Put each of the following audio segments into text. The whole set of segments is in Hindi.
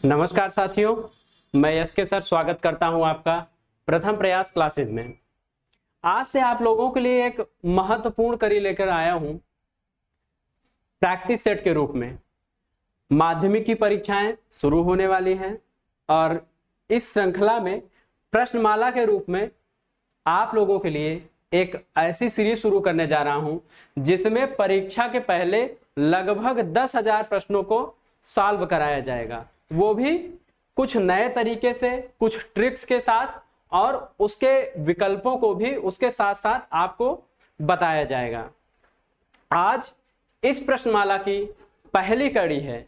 नमस्कार साथियों, मैं यस के सर स्वागत करता हूं आपका प्रथम प्रयास क्लासेज में। आज से आप लोगों के लिए एक महत्वपूर्ण कड़ी लेकर आया हूं प्रैक्टिस सेट के रूप में। माध्यमिक की परीक्षाएं शुरू होने वाली हैं और इस श्रृंखला में प्रश्नमाला के रूप में आप लोगों के लिए एक ऐसी सीरीज शुरू करने जा रहा हूं जिसमें परीक्षा के पहले लगभग 10,000 प्रश्नों को सॉल्व कराया जाएगा, वो भी कुछ नए तरीके से, कुछ ट्रिक्स के साथ, और उसके विकल्पों को भी उसके साथ साथ आपको बताया जाएगा। आज इस प्रश्नमाला की पहली कड़ी है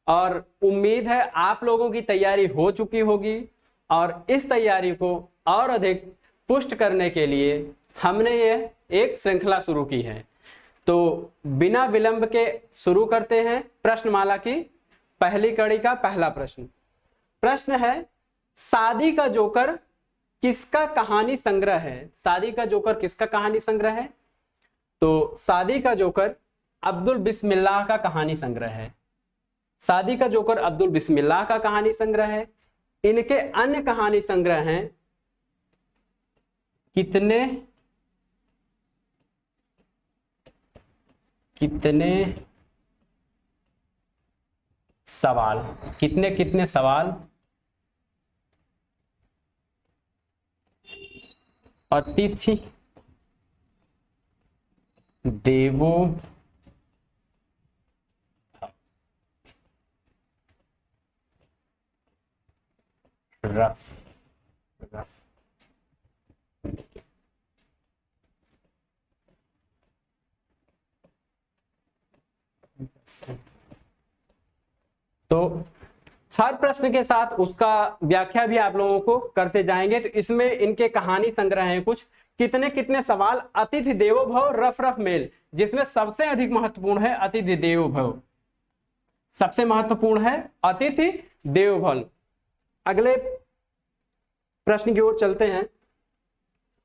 और उम्मीद है आप लोगों की तैयारी हो चुकी होगी, और इस तैयारी को और अधिक पुष्ट करने के लिए हमने ये एक श्रृंखला शुरू की है। तो बिना विलंब के शुरू करते हैं प्रश्नमाला की पहली कड़ी का पहला प्रश्न। प्रश्न है, शादी का जोकर किसका कहानी संग्रह है? शादी का जोकर किसका कहानी संग्रह है? तो शादी का जोकर अब्दुल बिस्मिल्लाह का कहानी संग्रह है। शादी का जोकर अब्दुल बिस्मिल्लाह का कहानी संग्रह है। इनके अन्य कहानी संग्रह हैं कितने सवाल, कितने सवाल, अतिथि देवो रफ तो हर प्रश्न के साथ उसका व्याख्या भी आप लोगों को करते जाएंगे। तो इसमें इनके कहानी संग्रह हैं कुछ कितने सवाल, अतिथि देवो भव, रफ रफ मेल, जिसमें सबसे अधिक महत्वपूर्ण है अतिथि देवो भव। सबसे महत्वपूर्ण है अतिथि देवो भव। अगले प्रश्न की ओर चलते हैं।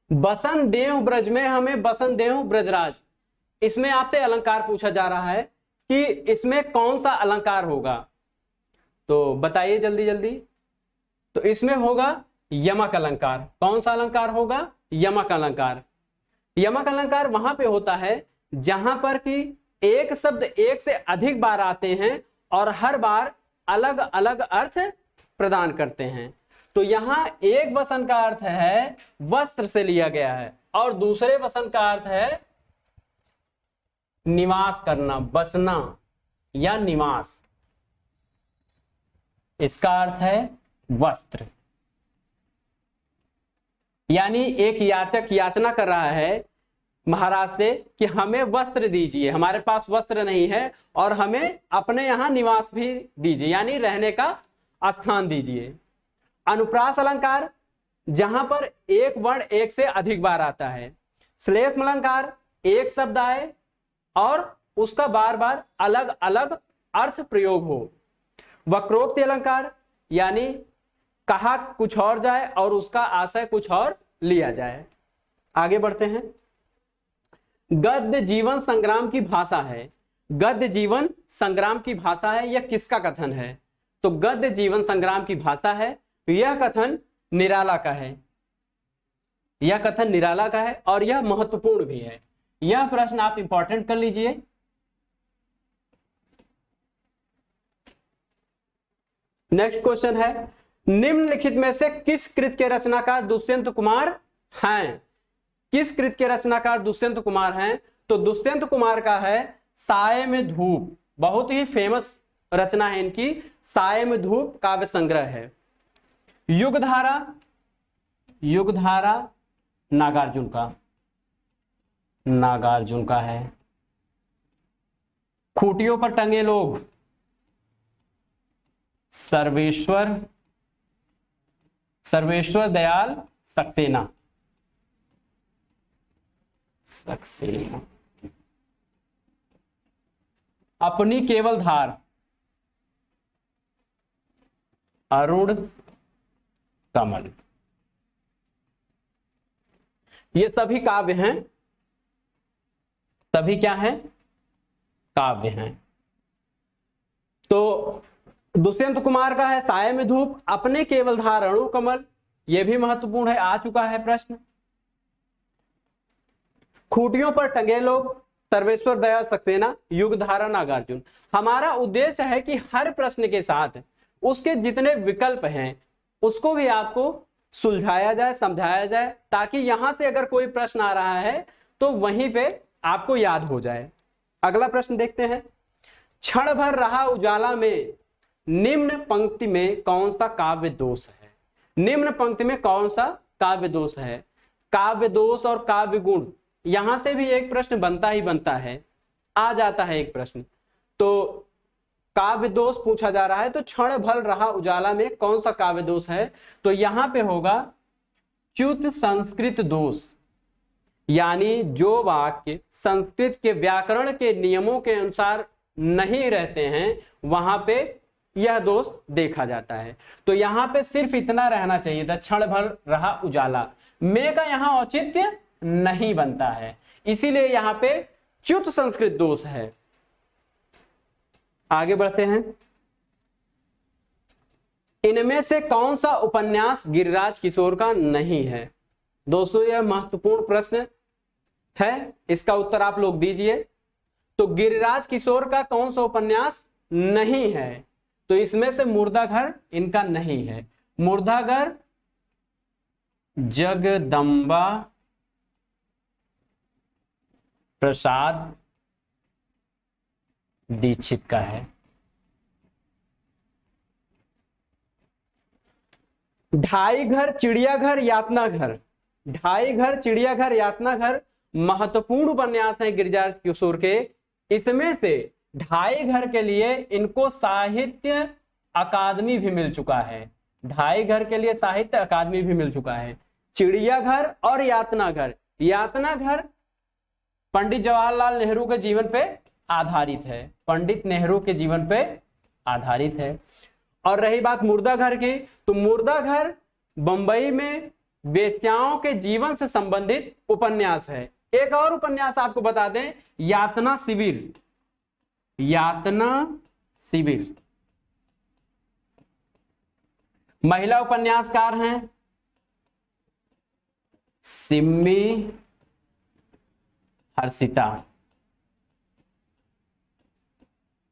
बसंत देव ब्रज में हमें बसंत देव ब्रजराज, इसमें आपसे अलंकार पूछा जा रहा है कि इसमें कौन सा अलंकार होगा, तो बताइए जल्दी जल्दी। तो इसमें होगा यमक अलंकार। कौन सा अलंकार होगा? यमक अलंकार। यमक अलंकार वहां पे होता है जहां पर कि एक शब्द एक से अधिक बार आते हैं और हर बार अलग अलग अर्थ प्रदान करते हैं। तो यहां एक वसन का अर्थ है वस्त्र से लिया गया है और दूसरे वसन का अर्थ है निवास करना, बसना या निवास। इसका अर्थ है वस्त्र, यानी एक याचक याचना कर रहा है महाराज से कि हमें वस्त्र दीजिए, हमारे पास वस्त्र नहीं है और हमें अपने यहां निवास भी दीजिए, यानी रहने का स्थान दीजिए। अनुप्रास अलंकार जहां पर एक वर्ण एक से अधिक बार आता है। श्लेष अलंकार एक शब्द आए और उसका बार बार अलग अलग अर्थ प्रयोग हो। वक्रोक्ति अलंकार यानी कहा कुछ और जाए और उसका आशय कुछ और लिया जाए। आगे बढ़ते हैं। गद्य जीवन संग्राम की भाषा है। गद्य जीवन संग्राम की भाषा है, यह किसका कथन है? तो गद्य जीवन संग्राम की भाषा है, यह कथन निराला का है। यह कथन निराला का है और यह महत्वपूर्ण भी है। यह प्रश्न आप इंपॉर्टेंट कर लीजिए। नेक्स्ट क्वेश्चन है, निम्नलिखित में से किस कृत के रचनाकार दुष्यंत कुमार हैं? किस कृत के रचनाकार दुष्यंत कुमार हैं? तो दुष्यंत कुमार का है साये में धूप, बहुत ही फेमस रचना है इनकी, साये में धूप काव्य संग्रह है। युगधारा, युगधारा नागार्जुन का है। खूंटियों पर टंगे लोग, सर्वेश्वर दयाल सक्सेना। अपनी केवल धार, अरुण कमल। ये सभी काव्य हैं। सभी क्या हैं? काव्य हैं। तो दुष्यंत कुमार का है साये में धूप, अपने केवल धार अणु कमल, यह भी महत्वपूर्ण है, आ चुका है प्रश्न। खूटियों पर टंगे लोग, सर्वेश्वर दयाल सक्सेना, युग धारा नागार्जुन। हमारा उद्देश्य है कि हर प्रश्न के साथ उसके जितने विकल्प हैं उसको भी आपको सुलझाया जाए, समझाया जाए, ताकि यहां से अगर कोई प्रश्न आ रहा है तो वहीं पे आपको याद हो जाए। अगला प्रश्न देखते हैं। क्षण भर रहा उजाला में निम्न पंक्ति में कौन सा काव्य दोष है? निम्न पंक्ति में कौन सा काव्य दोष है? काव्य दोष और काव्य गुण, यहां से भी एक प्रश्न बनता ही बनता है, आ जाता है एक प्रश्न। तो काव्य दोष पूछा जा रहा है, तो क्षण भर रहा उजाला में कौन सा काव्य दोष है? तो यहां पे होगा च्युत संस्कृत दोष, यानी जो वाक्य संस्कृत के व्याकरण के नियमों के अनुसार नहीं रहते हैं वहां पे यह दोष देखा जाता है। तो यहां पे सिर्फ इतना रहना चाहिए था, क्षण भर रहा उजाला, में का यहां औचित्य नहीं बनता है, इसीलिए यहां पे च्युत संस्कृत दोष है। आगे बढ़ते हैं। इनमें से कौन सा उपन्यास गिरिराज किशोर का नहीं है? दोस्तों यह महत्वपूर्ण प्रश्न है, इसका उत्तर आप लोग दीजिए। तो गिरिराज किशोर का कौन सा उपन्यास नहीं है? तो इसमें से मुर्दाघर इनका नहीं है। मुर्दाघर जगदम्बा प्रसाद दीक्षित का है। ढाई घर चिड़ियाघर यातना घर, ढाई घर चिड़ियाघर यातना घर महत्वपूर्ण उपन्यास है गिरिराज किशोर के। इसमें से ढाई घर के लिए इनको साहित्य अकादमी भी मिल चुका है, ढाई घर के लिए साहित्य अकादमी भी मिल चुका है। चिड़ियाघर और यातना घर, यातना घर पंडित जवाहरलाल नेहरू के जीवन पे आधारित है, पंडित नेहरू के जीवन पे आधारित है। और रही बात मुर्दाघर की, तो मुर्दाघर बंबई में वेश्याओं के जीवन से संबंधित उपन्यास है। एक और उपन्यास आपको बता दें, यातना शिविर, यातना शिविर महिला उपन्यासकार हैं सिम्मी हर्षिता।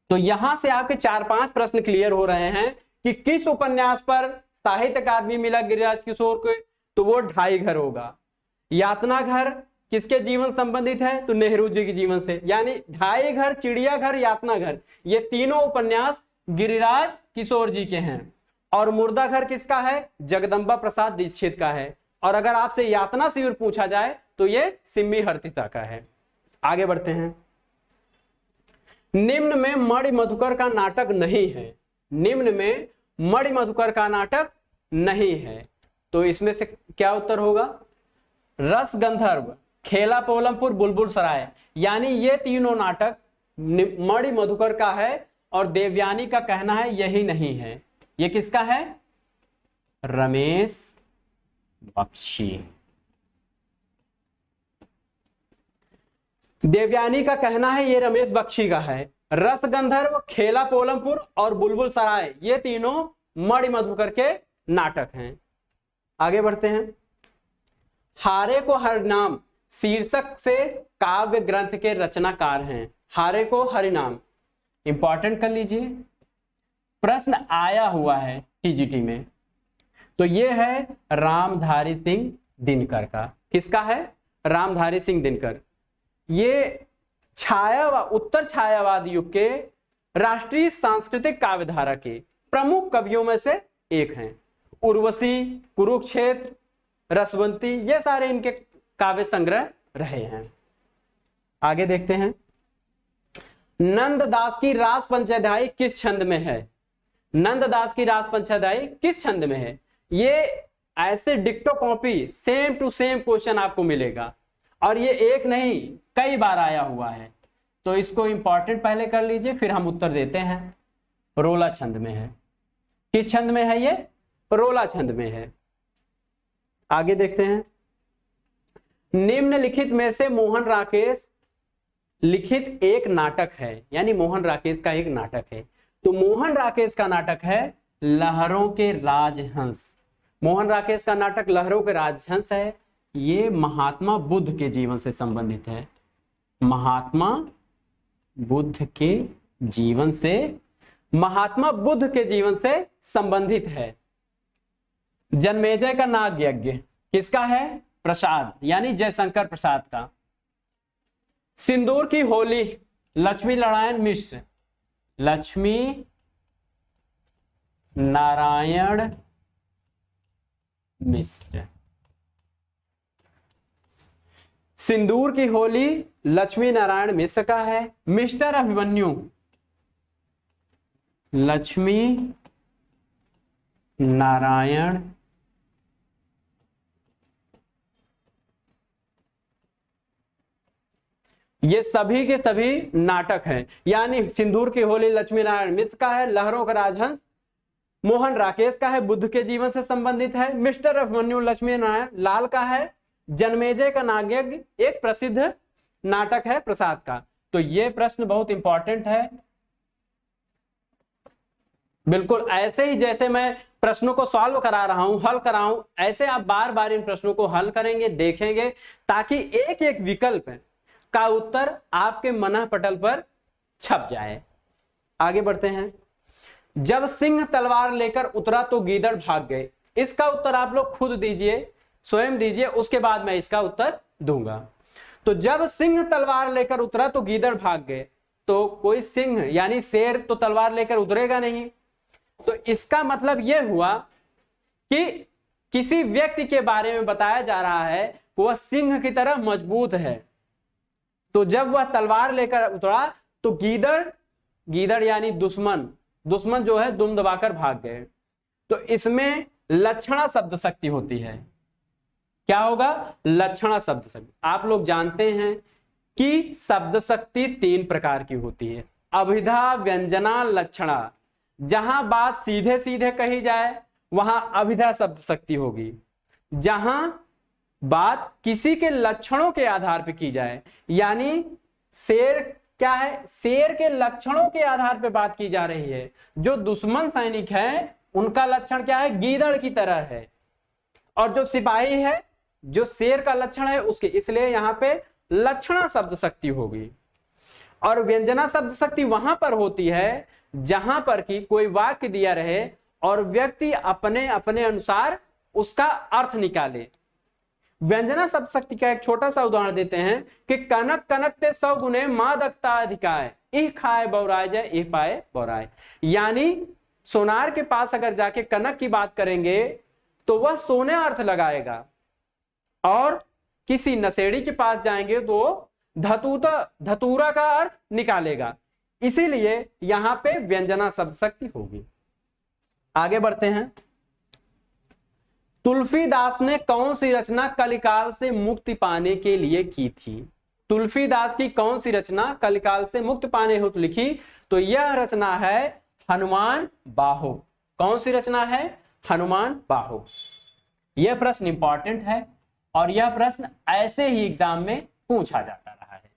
तो यहां से आपके 4-5 प्रश्न क्लियर हो रहे हैं कि किस उपन्यास पर साहित्य अकादमी मिला गिरिराज किशोर को, तो वो ढाई घर होगा। यातना घर किसके जीवन संबंधित है? तो नेहरू जी के जीवन से, यानी ढाई घर, चिड़ियाघर, यातना घर, ये तीनों उपन्यास गिरिराज किशोर जी के हैं। और मुर्दाघर किसका है? जगदम्बा प्रसाद दीक्षित का है। और अगर आपसे यातना शिविर पूछा जाए तो ये सिम्मी हर्षिता का है। आगे बढ़ते हैं। निम्न में मणि मधुकर का नाटक नहीं है, निम्न में मणि मधुकर का नाटक नहीं है, तो इसमें से क्या उत्तर होगा? रस गंधर्व, खेला पोलमपुर, बुलबुल सराय, यानी ये तीनों नाटक मणि मधुकर का है और देवयानी का कहना है यही नहीं है। ये किसका है? रमेश बख्शी। देवयानी का कहना है ये रमेश बख्शी का है। रस गंधर्व, खेला पोलमपुर और बुलबुल सराय, ये तीनों मणि मधुकर के नाटक हैं। आगे बढ़ते हैं। हारे को हरिनाम शीर्षक से काव्य ग्रंथ के रचनाकार हैं। हारे को हरिनाम इंपॉर्टेंट कर लीजिए, प्रश्न आया हुआ है टीजीटी में। तो ये है रामधारी सिंह दिनकर का। किसका है? रामधारी सिंह दिनकर। ये उत्तर छायावाद युग के राष्ट्रीय सांस्कृतिक काव्यधारा के प्रमुख कवियों में से एक हैं। उर्वशी, कुरुक्षेत्र, रसवंती, ये सारे इनके काव्य संग्रह रहे हैं। आगे देखते हैं। नंददास की रास पंचध्यायी किस छंद में है? नंददास की रास पंचध्यायी किस छंद में है? ये ऐसे डिक्टो copy same to same question आपको मिलेगा, और ये एक नहीं कई बार आया हुआ है, तो इसको इंपॉर्टेंट पहले कर लीजिए, फिर हम उत्तर देते हैं। रोला छंद में है। किस छंद में है? ये रोला छंद में है। आगे देखते हैं। निम्नलिखित में से मोहन राकेश लिखित एक नाटक है, यानी मोहन राकेश का एक नाटक है। तो मोहन राकेश का नाटक है लहरों के राजहंस। मोहन राकेश का नाटक लहरों के राजहंस है। ये महात्मा बुद्ध के जीवन से संबंधित है। महात्मा बुद्ध के जीवन से, महात्मा बुद्ध के जीवन से संबंधित है। जन्मेजय का नाग यज्ञ किसका है? प्रसाद यानी जयशंकर प्रसाद का। सिंदूर की होली लक्ष्मी नारायण मिश्र, लक्ष्मी नारायण मिश्र। सिंदूर की होली लक्ष्मी नारायण मिश्र का है। मिस्टर अभिमन्यु लक्ष्मी नारायण ये सभी के सभी नाटक हैं। यानी सिंदूर की होली लक्ष्मी नारायण मिश्र का है, लहरों का राजहंस मोहन राकेश का है, बुद्ध के जीवन से संबंधित है। मिस्टर अभिमन्यु लक्ष्मी नारायण लाल का है। जन्मेजय का नागयज्ञ एक प्रसिद्ध नाटक है प्रसाद का। तो ये प्रश्न बहुत इंपॉर्टेंट है। बिल्कुल ऐसे ही जैसे मैं प्रश्नों को सॉल्व करा रहा हूं, हल करा हूं, ऐसे आप बार बार इन प्रश्नों को हल करेंगे, देखेंगे, ताकि एक एक विकल्प का उत्तर आपके मन पटल पर छप जाए। आगे बढ़ते हैं। जब सिंह तलवार लेकर उतरा तो गीदड़ भाग गए। इसका उत्तर आप लोग खुद दीजिए, स्वयं दीजिए, उसके बाद मैं इसका उत्तर दूंगा। तो जब सिंह तलवार लेकर उतरा तो गीदड़ भाग गए, तो कोई सिंह यानी शेर तो तलवार लेकर उतरेगा नहीं। तो इसका मतलब यह हुआ कि किसी व्यक्ति के बारे में बताया जा रहा है वह सिंह की तरह मजबूत है। तो जब वह तलवार लेकर उतरा तो गीदड़ यानी दुश्मन जो है दुम दबाकर भाग गए। तो इसमें लक्षणा शब्द शक्ति होती है। क्या होगा? लक्षणा शब्द शक्ति। आप लोग जानते हैं कि शब्द शक्ति 3 प्रकार की होती है। अभिधा, व्यंजना, लक्षणा। जहां बात सीधे सीधे कही जाए वहां अभिधा शब्द शक्ति होगी। जहां बात किसी के लक्षणों के आधार पर की जाए, यानी शेर क्या है? शेर के लक्षणों के आधार पर बात की जा रही है। जो दुश्मन सैनिक है उनका लक्षण क्या है? गीदड़ की तरह है। और जो सिपाही है जो शेर का लक्षण है उसके, इसलिए यहां पे लक्षणा शब्द शक्ति होगी। और व्यंजना शब्द शक्ति वहां पर होती है जहां पर कि कोई वाक्य दिया रहे और व्यक्ति अपने अपने अनुसार उसका अर्थ निकाले। व्यंजना शब्द शक्ति का एक छोटा सा उदाहरण देते हैं कि कनक कनकते 100 गुने मादकता अधिकाय, इह खाए बौराय जय इह पाए बौराय। यानी सोनार के पास अगर जाके कनक की बात करेंगे तो वह सोने अर्थ लगाएगा, और किसी नशेड़ी के पास जाएंगे तो धतूरा का अर्थ निकालेगा। इसीलिए यहां पे व्यंजना शब्द शक्ति होगी। आगे बढ़ते हैं। तुलसीदास ने कौन सी रचना कलिकाल से मुक्ति पाने के लिए की थी? तुलसीदास की कौन सी रचना कलिकाल से मुक्ति पाने हेतु लिखी? तो यह रचना है हनुमान बाहो। कौन सी रचना है? हनुमान बाहो। यह प्रश्न इंपॉर्टेंट है और यह प्रश्न ऐसे ही एग्जाम में पूछा जाता रहा है।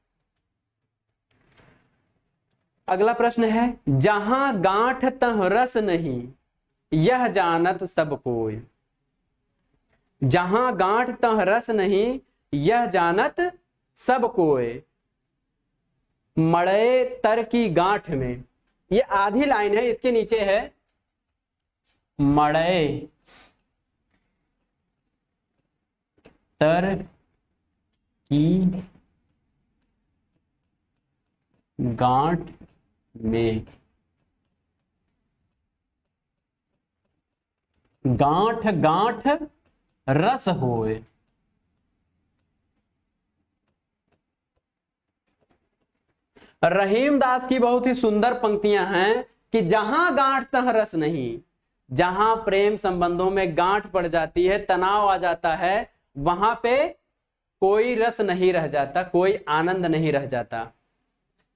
अगला प्रश्न है, जहां गांठ तह रस नहीं यह जानत सब कोय। जहां गांठ तह रस नहीं यह जानत सब कोय, मड़े तर की गांठ में। ये आधी लाइन है, इसके नीचे है मड़े तर की गांठ में। गांठ गांठ रस होए। रहीमदास की बहुत ही सुंदर पंक्तियां हैं कि जहां गांठ तह रस नहीं, जहां प्रेम संबंधों में गांठ पड़ जाती है, तनाव आ जाता है, वहां पे कोई रस नहीं रह जाता, कोई आनंद नहीं रह जाता।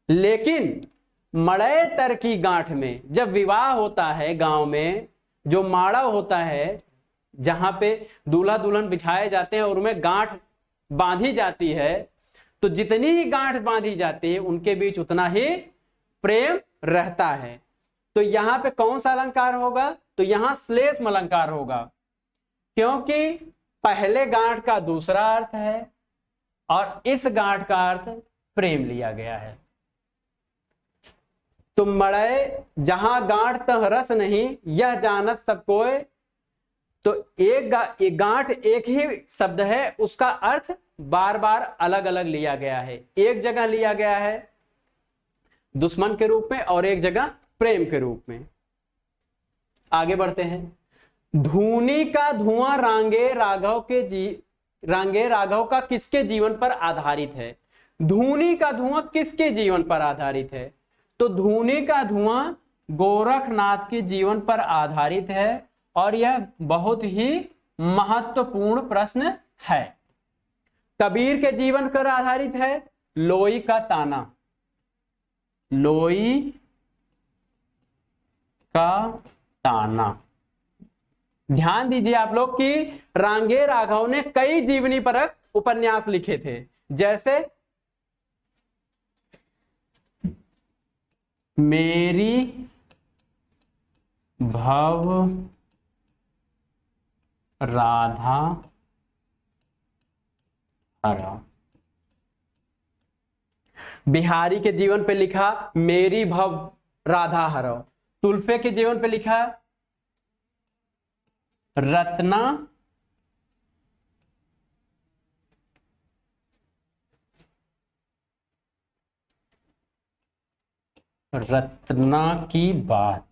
लेकिन मड़े तर की गांठ में, जब विवाह होता है गांव में, जो माड़ा होता है जहां पे दूल्हा दुल्हन बिठाए जाते हैं और उनमें गांठ बांधी जाती है, तो जितनी ही गांठ बांधी जाती है उनके बीच उतना ही प्रेम रहता है। तो यहां पे कौन सा अलंकार होगा? तो यहां श्लेष्म अलंकार होगा, क्योंकि पहले गांठ का दूसरा अर्थ है और इस गांठ का अर्थ प्रेम लिया गया है। तुम मड़े जहां गांठ तह रस नहीं, यह जानत सब कोय। तो एक गांठ एक ही शब्द है, उसका अर्थ बार बार अलग अलग लिया गया है। एक जगह लिया गया है दुश्मन के रूप में और एक जगह प्रेम के रूप में। आगे बढ़ते हैं। धूनी का धुआं रांगे राघव का किसके जीवन पर आधारित है? धूनी का धुआं किसके जीवन पर आधारित है? तो धूनी का धुआं गोरखनाथ के जीवन पर आधारित है और यह बहुत ही महत्वपूर्ण प्रश्न है। कबीर के जीवन पर आधारित है लोई का ताना। लोई का ताना। ध्यान दीजिए आप लोग कि रांगे राघव ने कई जीवनी परक उपन्यास लिखे थे, जैसे मेरी भव राधा हरा। बिहारी के जीवन पे लिखा मेरी भव राधा हरो। तुल्फे के जीवन पे लिखा रत्ना की बात।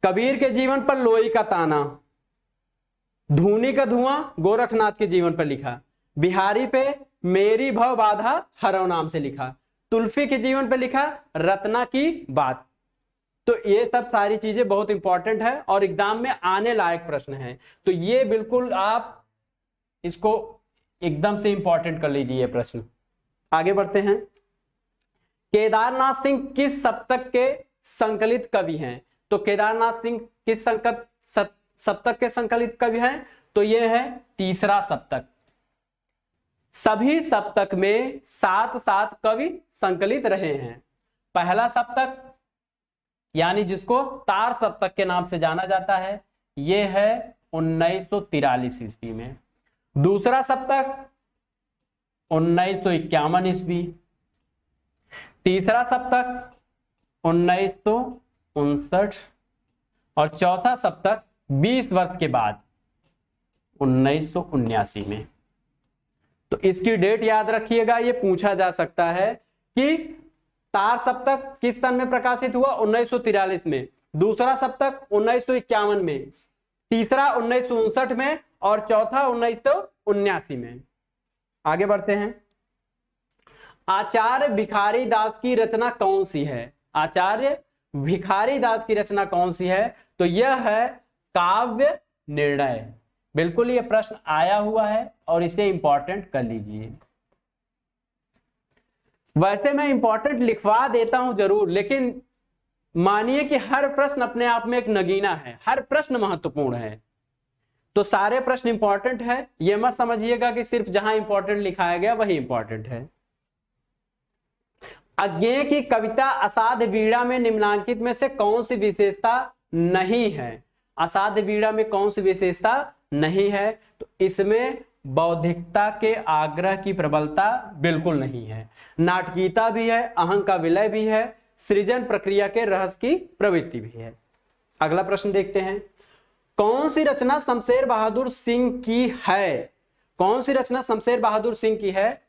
कबीर के जीवन पर लोई का ताना। धूनी का धुआं गोरखनाथ के जीवन पर लिखा। बिहारी पे मेरी भव बाधा हरव नाम से लिखा। तुल्फी के जीवन पे लिखा रत्ना की बात। तो ये सब सारी चीजें बहुत इंपॉर्टेंट है और एग्जाम में आने लायक प्रश्न है, तो ये बिल्कुल आप इसको एकदम से इंपॉर्टेंट कर लीजिए ये प्रश्न। आगे बढ़ते हैं। केदारनाथ सिंह किस सप्तक के संकलित कवि हैं? तो केदारनाथ सिंह किस सप्तक के संकलित कवि हैं? तो ये है तीसरा सप्तक। सभी सप्तक में 7 कवि संकलित रहे हैं। पहला सप्तक यानी जिसको तार सप्तक के नाम से जाना जाता है, यह है 1943 ईस्वी में। दूसरा सप्तक 1951 ईस्वी। तीसरा सप्तक 1959 और चौथा सप्तक 20 वर्ष के बाद 1979 में। तो इसकी डेट याद रखिएगा, ये पूछा जा सकता है कि तार सप्तक किस सन में प्रकाशित हुआ? 1943 में। दूसरा सप्तक 1951 में, तीसरा 1959 में और चौथा 1979 में। आगे बढ़ते हैं। आचार्य भिखारी दास की रचना कौन सी है? आचार्य भिखारी दास की रचना कौन सी है? तो यह है काव्य निर्णय। बिल्कुल ये प्रश्न आया हुआ है और इसे इंपॉर्टेंट कर लीजिए। वैसे मैं इंपॉर्टेंट लिखवा देता हूं जरूर, लेकिन मानिए कि हर प्रश्न अपने आप में एक नगीना है, हर प्रश्न महत्वपूर्ण है, तो सारे प्रश्न इंपॉर्टेंट है। ये मत समझिएगा कि सिर्फ जहां इंपॉर्टेंट लिखाया गया वही इंपॉर्टेंट है। अज्ञेय की कविता असाध्य वीणा में निम्नांकित में से कौन सी विशेषता नहीं है? असाध्य वीणा में कौन सी विशेषता नहीं है? तो इसमें बौद्धिकता के आग्रह की प्रबलता बिल्कुल नहीं है। नाटकीयता भी है, अहंग का विलय भी है, सृजन प्रक्रिया के रहस्य की प्रवृत्ति भी है। अगला प्रश्न देखते हैं। कौन सी रचना शमशेर बहादुर सिंह की है? कौन सी रचना शमशेर बहादुर सिंह की है?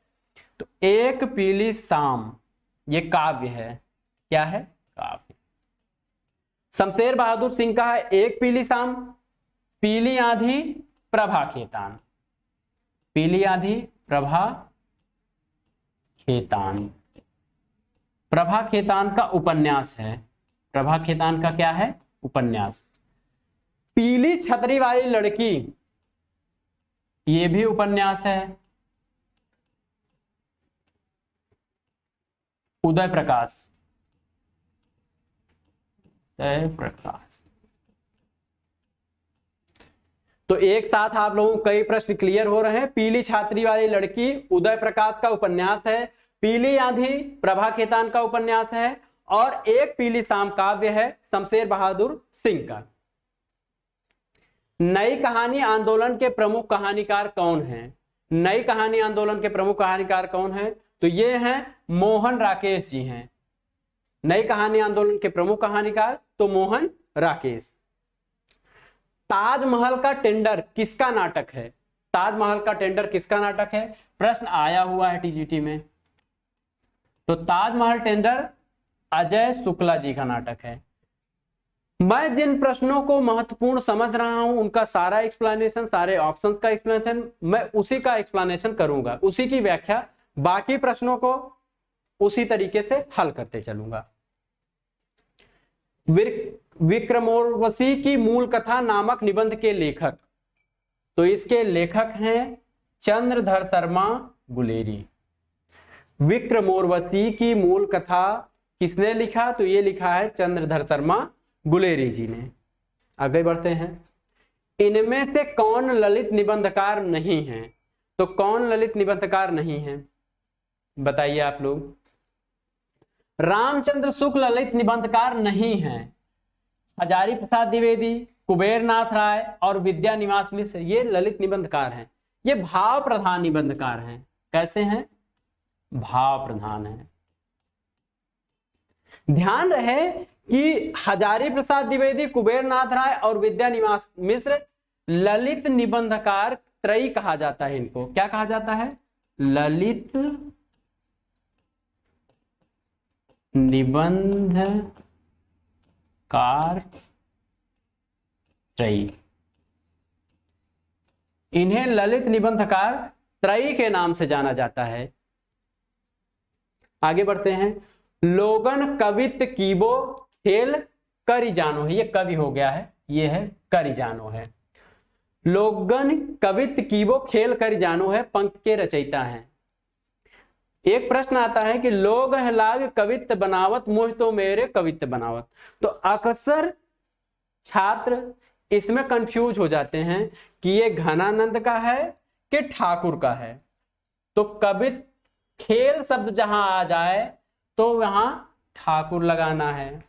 तो एक पीली शाम, ये काव्य है। क्या है? काव्य। शमशेर बहादुर सिंह का है एक पीली शाम, पीली आंधी, प्रभा खेतान। पीली आंधी, प्रभा खेतान। प्रभा खेतान का उपन्यास है। प्रभा खेतान का क्या है? उपन्यास। पीली छतरी वाली लड़की, ये भी उपन्यास है। उदय प्रकाश। उदय प्रकाश। तो एक साथ आप लोगों को कई प्रश्न क्लियर हो रहे हैं। पीली छात्री वाली लड़की उदय प्रकाश का उपन्यास है। पीली आंधी प्रभा खेतान का उपन्यास है और एक पीली शाम काव्य है शमशेर बहादुर सिंह का। नई कहानी आंदोलन के प्रमुख कहानीकार कौन हैं? नई कहानी आंदोलन के प्रमुख कहानीकार कौन हैं? तो ये हैं मोहन राकेश जी हैं। नई कहानी आंदोलन के प्रमुख कहानीकार तो मोहन राकेश। ताजमहल का टेंडर किसका नाटक है? ताजमहल का टेंडर किसका नाटक है? प्रश्न आया हुआ है टीजीटी में। तो ताजमहल टेंडर अजय शुक्ला जी का नाटक है। मैं जिन प्रश्नों को महत्वपूर्ण समझ रहा हूं उनका सारा एक्सप्लेनेशन, सारे ऑप्शंस का एक्सप्लेनेशन मैं उसी का एक्सप्लेनेशन करूंगा, उसी की व्याख्या, बाकी प्रश्नों को उसी तरीके से हल करते चलूंगा। विक्रमोर्वशी की मूल कथा नामक निबंध के लेखक, तो इसके लेखक हैं चंद्रधर शर्मा गुलेरी। विक्रमोर्वशी की मूल कथा किसने लिखा? तो ये लिखा है चंद्रधर शर्मा गुलेरी जी ने। आगे बढ़ते हैं। इनमें से कौन ललित निबंधकार नहीं है? तो कौन ललित निबंधकार नहीं है बताइए आप लोग। रामचंद्र शुक्ल ललित निबंधकार नहीं है। हजारी प्रसाद द्विवेदी, कुबेरनाथ राय और विद्या निवास मिश्र ये ललित निबंधकार हैं। ये भाव प्रधान निबंधकार हैं। कैसे हैं? भाव प्रधान है। ध्यान रहे कि हजारी प्रसाद द्विवेदी, कुबेरनाथ राय और विद्या निवास मिश्र ललित निबंधकार त्रयी कहा जाता है। इनको क्या कहा जाता है? ललित निबंधकार त्रयी। इन्हें ललित निबंधकार त्रयी के नाम से जाना जाता है। आगे बढ़ते हैं। लोगन कवित कीबो खेल करी जानो है। ये कवि हो गया है, ये है करी जानो है। लोगन कवित कीबो खेल करी जानो है पंक्ति के रचयिता हैं। एक प्रश्न आता है कि लोग लाग कवित्त बनावत मोह तो मेरे कवित्त बनावत। तो अक्सर छात्र इसमें कंफ्यूज हो जाते हैं कि ये घनानंद का है कि ठाकुर का है। तो कवित खेल शब्द जहां आ जाए तो वहां ठाकुर लगाना है।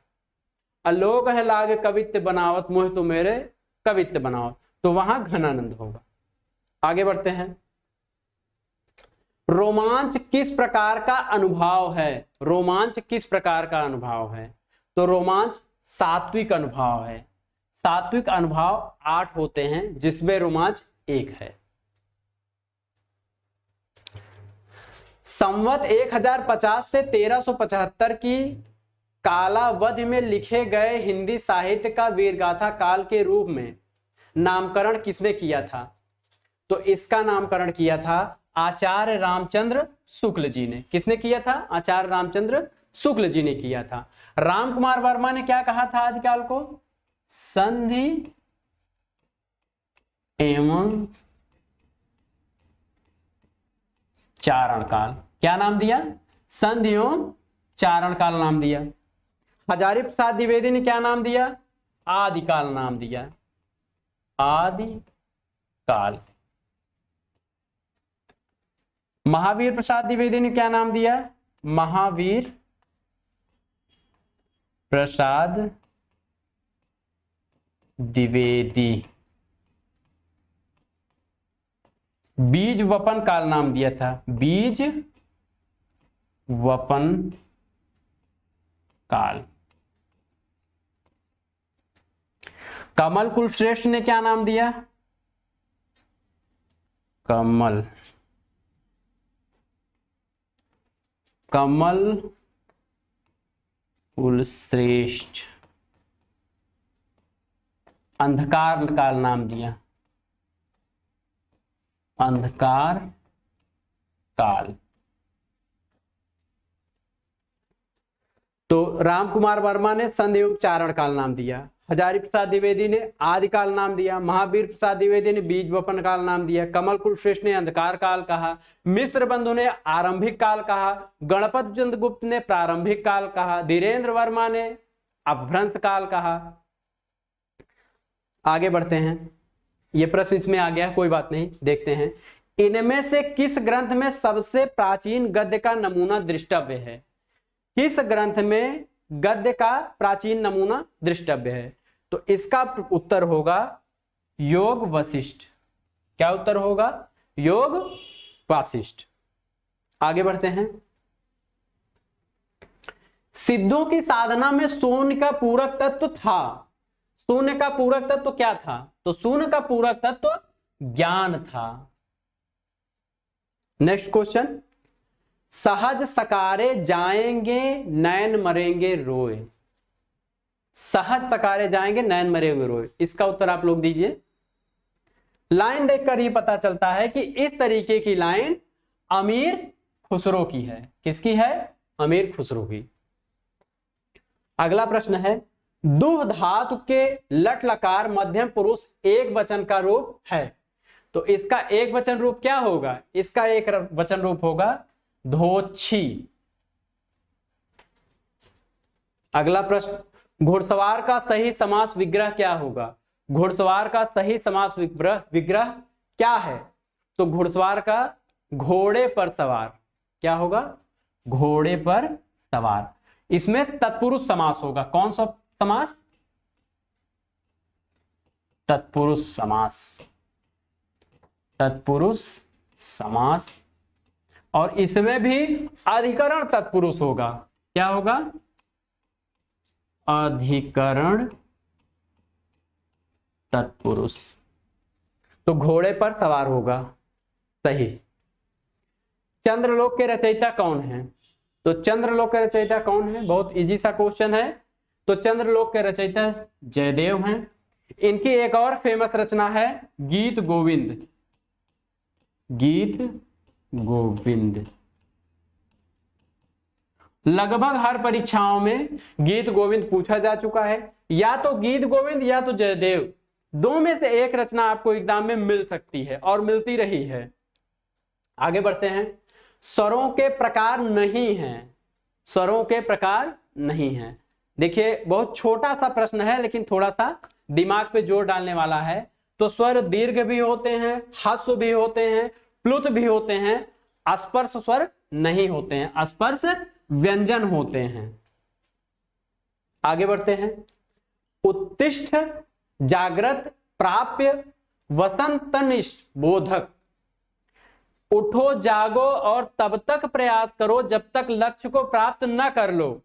अलोक है लाग कवित्त बनावत मोह तो मेरे कवित्त बनावत, तो वहां घनानंद होगा। आगे बढ़ते हैं। रोमांच किस प्रकार का अनुभव है? रोमांच किस प्रकार का अनुभव है? तो रोमांच सात्विक अनुभव है। सात्विक अनुभव 8 होते हैं जिसमें रोमांच 1 है। संवत 1050 से 1375 की कालावधि में लिखे गए हिंदी साहित्य का वीरगाथा काल के रूप में नामकरण किसने किया था? तो इसका नामकरण किया था आचार्य रामचंद्र शुक्ल जी ने। किसने किया था? आचार्य रामचंद्र शुक्ल जी ने किया था। राम कुमार वर्मा ने क्या कहा था आदिकाल को? संधि एवं चारण काल। क्या नाम दिया? संधि एवं चारण काल नाम दिया। हजारी प्रसाद द्विवेदी ने क्या नाम दिया? आदिकाल नाम दिया। आदिकाल। महावीर प्रसाद द्विवेदी ने क्या नाम दिया? महावीर प्रसाद द्विवेदी। बीज वपन काल नाम दिया था। बीज वपन काल। कमल कुलश्रेष्ठ ने क्या नाम दिया? कमल कुलश्रेष्ठ। अंधकार काल नाम दिया। अंधकार काल। तो राम कुमार वर्मा ने संधि एवं चारण काल नाम दिया। हजारी प्रसाद द्विवेदी ने आदिकाल नाम दिया। महावीर प्रसाद द्विवेदी ने बीज वपन काल नाम दिया। कमल कुलश्रेष्ठ ने अंधकार काल कहा। मिश्र बंधु ने आरंभिक काल कहा। गणपत चंद्र गुप्त ने प्रारंभिक काल कहा। धीरेन्द्र वर्मा ने अपभ्रंश काल कहा। आगे बढ़ते हैं। ये प्रश्न इसमें आ गया, कोई बात नहीं, देखते हैं। इनमें से किस ग्रंथ में सबसे प्राचीन गद्य का नमूना दृष्टव्य है? किस ग्रंथ में गद्य का प्राचीन नमूना दृष्टव्य है? तो इसका उत्तर होगा योग वशिष्ठ। क्या उत्तर होगा? योग वासिष्ठ। आगे बढ़ते हैं। सिद्धों की साधना में शून्य का पूरक तत्व था। शून्य का पूरक तत्व क्या था? तो शून्य का पूरक तत्व ज्ञान था। नेक्स्ट क्वेश्चन, सहज सकारे जाएंगे नैन मरेंगे रोए। सहज सकारे जाएंगे नैन मरेंगे रोए, इसका उत्तर आप लोग दीजिए। लाइन देखकर ही पता चलता है कि इस तरीके की लाइन अमीर खुसरो की है। किसकी है? अमीर खुसरो की। अगला प्रश्न है, दुह धातु के लट लकार मध्यम पुरुष एक वचन का रूप है। तो इसका एक वचन रूप क्या होगा? इसका एक वचन रूप होगा धोछी। अगला प्रश्न, घुड़सवार का सही समास विग्रह क्या होगा? घुड़सवार का सही समास विग्रह क्या है? तो घुड़सवार का घोड़े पर सवार। क्या होगा? घोड़े पर सवार। इसमें तत्पुरुष समास होगा। कौन सा समास? तत्पुरुष समास। तत्पुरुष समास। और इसमें भी अधिकरण तत्पुरुष होगा। क्या होगा? अधिकरण तत्पुरुष। तो घोड़े पर सवार होगा। सही। चंद्रलोक के रचयिता कौन है? तो चंद्रलोक के रचयिता कौन है? बहुत इजी सा क्वेश्चन है। तो चंद्रलोक के रचयिता जयदेव हैं। इनकी एक और फेमस रचना है गीत गोविंद। गीत गोविंद। लगभग हर परीक्षाओं में गीत गोविंद पूछा जा चुका है। या तो गीत गोविंद या तो जयदेव, दो में से एक रचना आपको एग्जाम में मिल सकती है और मिलती रही है। आगे बढ़ते हैं। स्वरों के प्रकार नहीं हैं। स्वरों के प्रकार नहीं हैं। देखिए बहुत छोटा सा प्रश्न है लेकिन थोड़ा सा दिमाग पे जोर डालने वाला है। तो स्वर दीर्घ भी होते हैं, ह्रस्व भी होते हैं, प्लुत भी होते हैं, स्पर्श स्वर नहीं होते हैं, स्पर्श व्यंजन होते हैं। आगे बढ़ते हैं। उत्तिष्ठ, जागृत, प्राप्य, वसंतनिष्ठ, बोधक। उठो जागो और तब तक प्रयास करो जब तक लक्ष्य को प्राप्त न कर लो।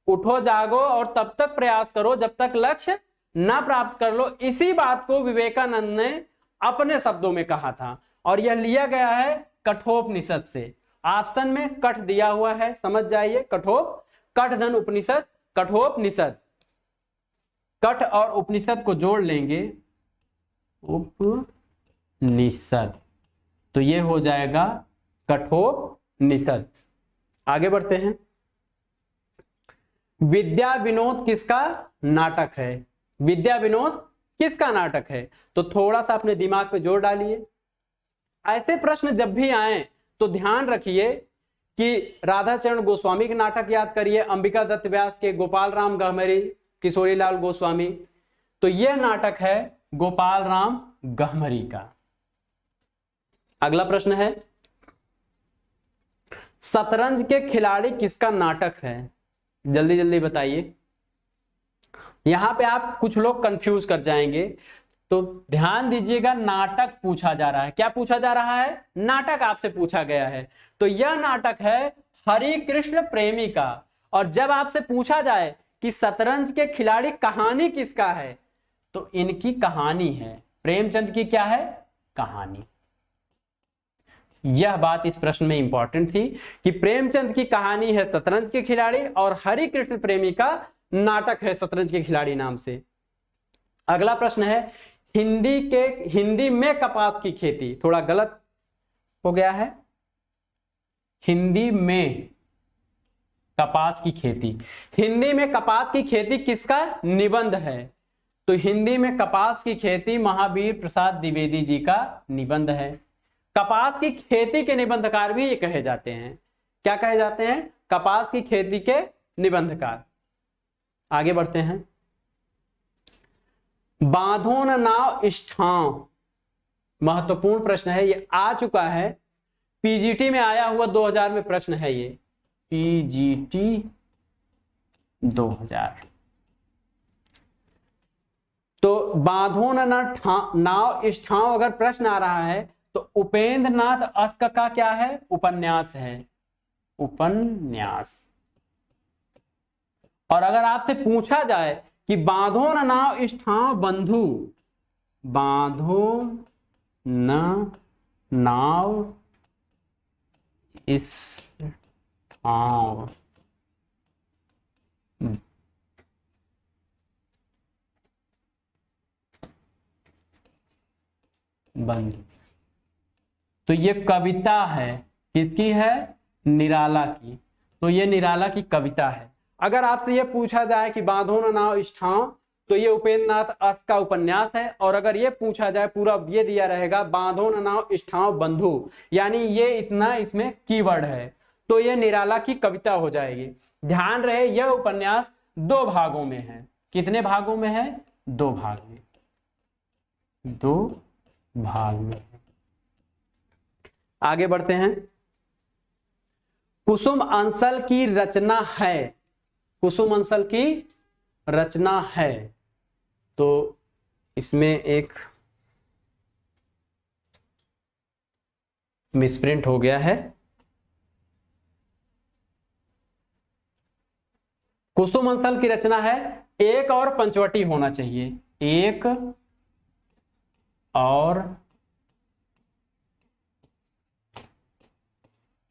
उठो जागो और तब तक प्रयास करो जब तक लक्ष्य न प्राप्त कर लो। इसी बात को विवेकानंद ने अपने शब्दों में कहा था और यह लिया गया है कठोपनिषद से। ऑप्शन में कठ दिया हुआ है, समझ जाइए। कठोप, कठ धन उपनिषद, कठोपनिषद। कठ और उपनिषद को जोड़ लेंगे उपनिषद, तो ये हो जाएगा कठोपनिषद। आगे बढ़ते हैं। विद्या विनोद किसका नाटक है? विद्या विनोद किसका नाटक है? तो थोड़ा सा अपने दिमाग पे जोर डालिए। ऐसे प्रश्न जब भी आए तो ध्यान रखिए कि राधाचरण गोस्वामी के नाटक याद करिए, अंबिका दत्त व्यास के गोपाल राम गहमरी, किशोरीलाल गोस्वामी। तो यह नाटक है गोपाल राम गहमरी का। अगला प्रश्न है, शतरंज के खिलाड़ी किसका नाटक है? जल्दी जल्दी बताइए। यहां पे आप कुछ लोग कंफ्यूज कर जाएंगे, तो ध्यान दीजिएगा। नाटक पूछा जा रहा है। क्या पूछा जा रहा है? नाटक आपसे पूछा गया है। तो यह नाटक है हरि कृष्ण प्रेमी का। और जब आपसे पूछा जाए कि शतरंज के खिलाड़ी कहानी किसका है, तो इनकी कहानी है। प्रेमचंद की क्या है? कहानी। यह बात इस प्रश्न में इंपॉर्टेंट थी कि प्रेमचंद की कहानी है शतरंज के खिलाड़ी और हरि कृष्ण प्रेमी का नाटक है शतरंज के खिलाड़ी नाम से। अगला प्रश्न है, हिंदी में कपास की खेती। थोड़ा गलत हो गया है। हिंदी में कपास की खेती। हिंदी में कपास की खेती किसका निबंध है? तो हिंदी में कपास की खेती महावीर प्रसाद द्विवेदी जी का निबंध है। कपास की खेती के निबंधकार भी ये कहे जाते हैं। क्या कहे जाते हैं? कपास की खेती के निबंधकार। आगे बढ़ते हैं। बांधो न नाव इष्ठांव। महत्वपूर्ण प्रश्न है, ये आ चुका है, पीजीटी में आया हुआ 2000 में प्रश्न है ये, पीजीटी 2000। तो बांधो न नाव इस ठाव अगर प्रश्न आ रहा है तो उपेंद्र नाथ अस्क का क्या है, उपन्यास है, उपन्यास। और अगर आपसे पूछा जाए कि बांधो न नाव इस ठाव बंधु, बांधो न नाव इस ठाव बंधु, तो ये कविता है, किसकी है, निराला की। तो ये निराला की कविता है। अगर आपसे ये पूछा जाए कि बांधो न नाव इस ठाव, तो ये उपेंद्र नाथ अस्क का उपन्यास है। और अगर ये पूछा जाए, पूरा ये दिया रहेगा बांधो न नाव इस ठाव बंधु, यानी ये इतना इसमें कीवर्ड है, तो ये निराला की कविता हो जाएगी। ध्यान रहे यह उपन्यास 2 भागों में है। कितने भागों में है, 2 भाग में, 2 भाग में। आगे बढ़ते हैं। कुसुम अंसल की रचना है, कुसुम अंसल की रचना है। तो इसमें एक मिसप्रिंट हो गया है। कुसुम अंसल की रचना है, एक और पंचवटी होना चाहिए, एक और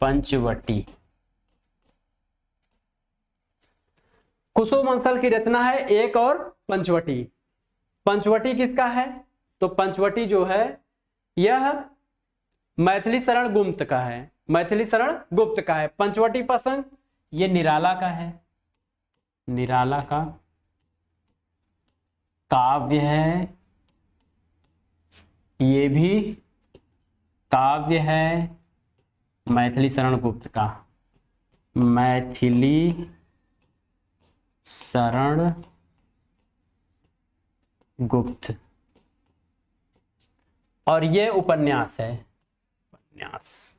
पंचवटी। कुसुम अंसल की रचना है, एक और पंचवटी। पंचवटी किसका है, तो पंचवटी जो है यह मैथिली शरण गुप्त का है, मैथिली शरण गुप्त का है। पंचवटी प्रसंग ये निराला का है, निराला का काव्य है, ये भी काव्य है मैथिली शरण गुप्त का, मैथिली शरण गुप्त। और ये उपन्यास है, उपन्यास।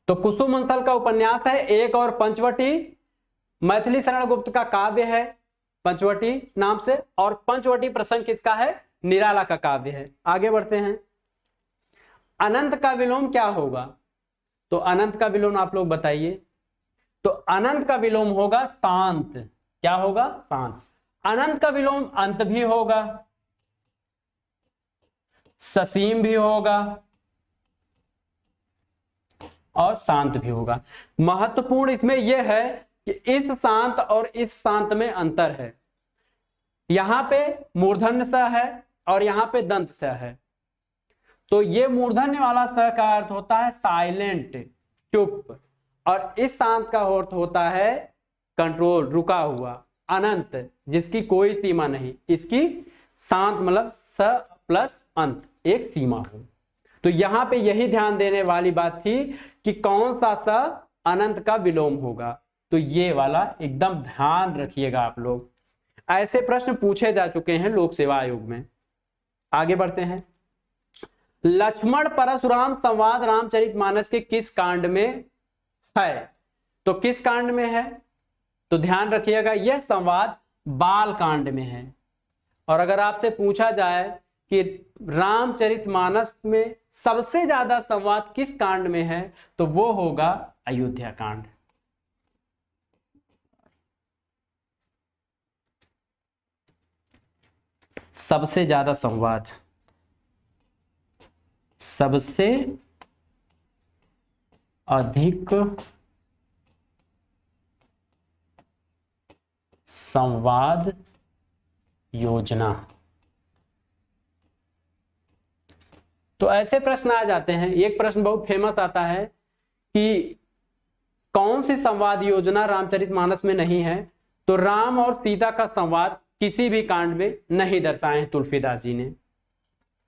तो कुसुम अंसल का उपन्यास है, एक और पंचवटी मैथिली शरण गुप्त का काव्य है पंचवटी नाम से, और पंचवटी प्रसंग किसका है, निराला का काव्य है। आगे बढ़ते हैं। अनंत का विलोम क्या होगा, तो अनंत का विलोम आप लोग बताइए। तो अनंत का विलोम होगा शांत। क्या होगा, शांत। अनंत का विलोम अंत भी होगा, ससीम भी होगा और शांत भी होगा। महत्वपूर्ण इसमें यह है कि इस शांत और इस शांत में अंतर है। यहां पे मूर्धन्य स है और यहां पे दंत स है। तो ये मूर्धन्य वाला स का अर्थ होता है साइलेंट, चुप, और इस शांत का अर्थ होता है कंट्रोल, रुका हुआ, अनंत, जिसकी कोई सीमा नहीं। इसकी शांत मतलब स प्लस अंत, एक सीमा हो। तो यहां पे यही ध्यान देने वाली बात थी कि कौन सा स अनंत का विलोम होगा। तो ये वाला एकदम ध्यान रखिएगा आप लोग, ऐसे प्रश्न पूछे जा चुके हैं लोक सेवा आयोग में। आगे बढ़ते हैं। लक्ष्मण परशुराम संवाद रामचरितमानस के किस कांड में है, तो किस कांड में है, तो ध्यान रखिएगा यह संवाद बाल कांड में है। और अगर आपसे पूछा जाए कि रामचरितमानस में सबसे ज्यादा संवाद किस कांड में है, तो वो होगा अयोध्या कांड। सबसे ज्यादा संवाद, सबसे अधिक संवाद योजना। तो ऐसे प्रश्न आ जाते हैं। एक प्रश्न बहुत फेमस आता है कि कौन सी संवाद योजना रामचरितमानस में नहीं है, तो राम और सीता का संवाद किसी भी कांड में नहीं दर्शाए हैं तुलसीदास जी ने।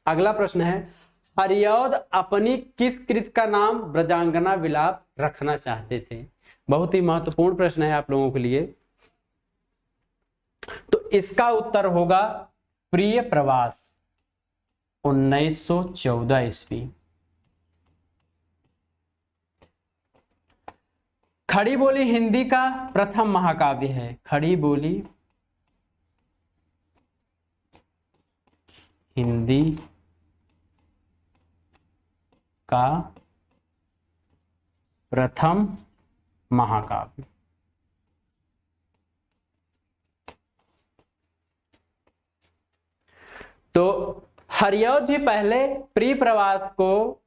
अगला प्रश्न है, हरिऔध अपनी किस कृत का नाम ब्रजांगना विलाप रखना चाहते थे। बहुत ही महत्वपूर्ण प्रश्न है आप लोगों के लिए। तो इसका उत्तर होगा प्रिय प्रवास, 1914 ईस्वी। खड़ी बोली हिंदी का प्रथम महाकाव्य है। खड़ी बोली हिंदी का प्रथम महाकाव्य। तो हरिऔध जी पहले प्रिय प्रवास को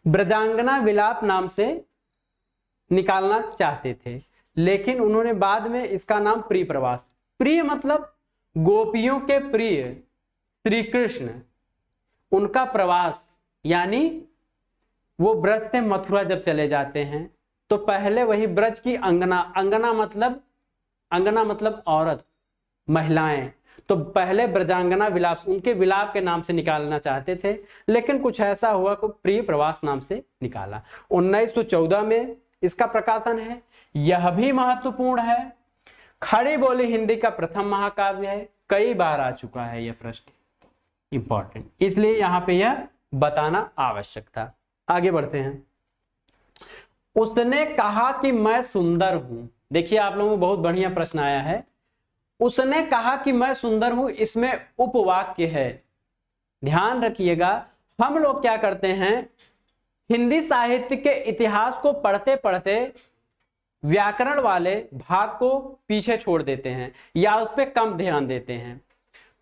ब्रजांगना विलाप नाम से निकालना चाहते थे, लेकिन उन्होंने बाद में इसका नाम प्रिय प्रवास, प्रिय मतलब गोपियों के प्रिय श्री कृष्ण, उनका प्रवास, यानी वो ब्रज से मथुरा जब चले जाते हैं तो पहले वही ब्रज की अंगना, अंगना मतलब औरत, महिलाएं, तो पहले ब्रजांगना विलाप, उनके विलाप के नाम से निकालना चाहते थे, लेकिन कुछ ऐसा हुआ कि प्रिय प्रवास नाम से निकाला। 1914 में इसका प्रकाशन है। यह भी महत्वपूर्ण है। खड़ी बोली हिंदी का प्रथम महाकाव्य है। कई बार आ चुका है यह प्रश्न, इंपॉर्टेंट, इसलिए यहां पे यह बताना आवश्यक था। आगे बढ़ते हैं। उसने कहा कि मैं सुंदर हूं। देखिए आप लोगों को बहुत बढ़िया प्रश्न आया है। उसने कहा कि मैं सुंदर हूं, इसमें उपवाक्य है। ध्यान रखिएगा, हम लोग क्या करते हैं, हिंदी साहित्य के इतिहास को पढ़ते पढ़ते व्याकरण वाले भाग को पीछे छोड़ देते हैं या उस पर कम ध्यान देते हैं।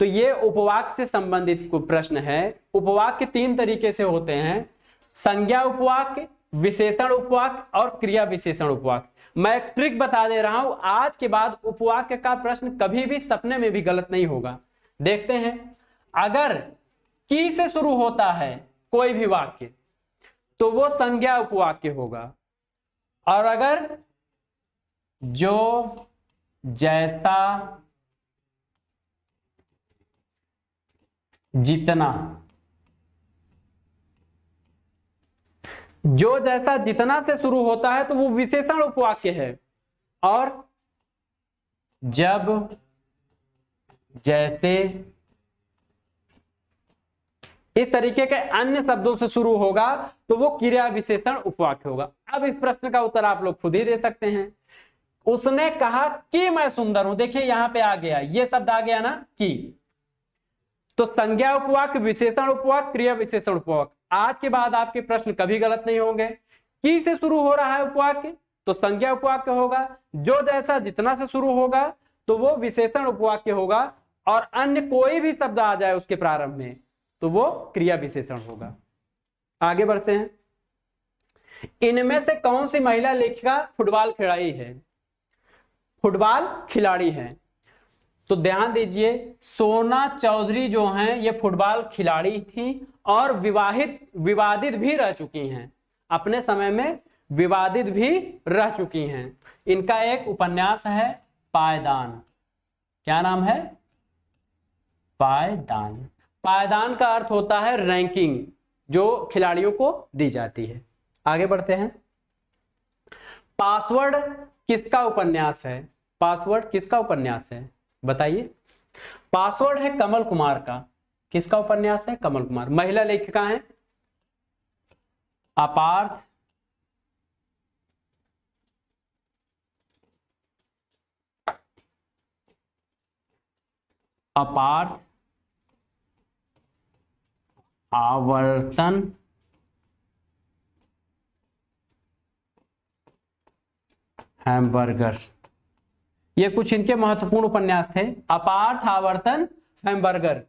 तो ये उपवाक्य से संबंधित प्रश्न है। उपवाक्य 3 तरीके से होते हैं, संज्ञा उपवाक्य, विशेषण उपवाक्य और क्रिया विशेषण उपवाक्य। मैं एक ट्रिक बता दे रहा हूं, आज के बाद उपवाक्य का प्रश्न कभी भी सपने में भी गलत नहीं होगा। देखते हैं, अगर की से शुरू होता है कोई भी वाक्य तो वो संज्ञा उपवाक्य होगा, और अगर जो, जैसा, जितना, जो, जैसा, जितना से शुरू होता है तो वो विशेषण उपवाक्य है, और जब, जैसे, इस तरीके के अन्य शब्दों से शुरू होगा तो वो क्रिया विशेषण उपवाक्य होगा। अब इस प्रश्न का उत्तर आप लोग खुद ही दे सकते हैं। उसने कहा कि मैं सुंदर हूं, देखिए यहां पे आ गया, ये शब्द आ गया ना कि, तो संज्ञा उपवाक्य, विशेषण उपवाक्य, क्रिया विशेषण उपवाक्य। आज के बाद आपके प्रश्न कभी गलत नहीं होंगे। की से शुरू हो रहा है उपवाक्य तो संज्ञा उपवाक्य होगा, जो, जैसा, जितना से शुरू होगा तो वो विशेषण उपवाक्य होगा, और अन्य कोई भी शब्द आ जाए उसके प्रारंभ में तो वो क्रिया विशेषण होगा। आगे बढ़ते हैं। इनमें से कौन सी महिला लेखिका फुटबॉल खिलाड़ी है? फुटबॉल खिलाड़ी है, तो ध्यान दीजिए, सोना चौधरी जो हैं ये फुटबॉल खिलाड़ी थी और विवादित भी रह चुकी हैं, अपने समय में विवादित भी रह चुकी हैं। इनका एक उपन्यास है पायदान। क्या नाम है? पायदान। पायदान का अर्थ होता है रैंकिंग, जो खिलाड़ियों को दी जाती है। आगे बढ़ते हैं। पासवर्ड किसका उपन्यास है? पासवर्ड किसका उपन्यास है बताइए? पासवर्ड है कमल कुमार का। किसका उपन्यास है? कमल कुमार। महिला लेखिका है अपार्थ आवर्तन हैम्बर्गर। ये कुछ इनके महत्वपूर्ण उपन्यास थे, अपार्थ, आवर्तन, हैम्बर्गर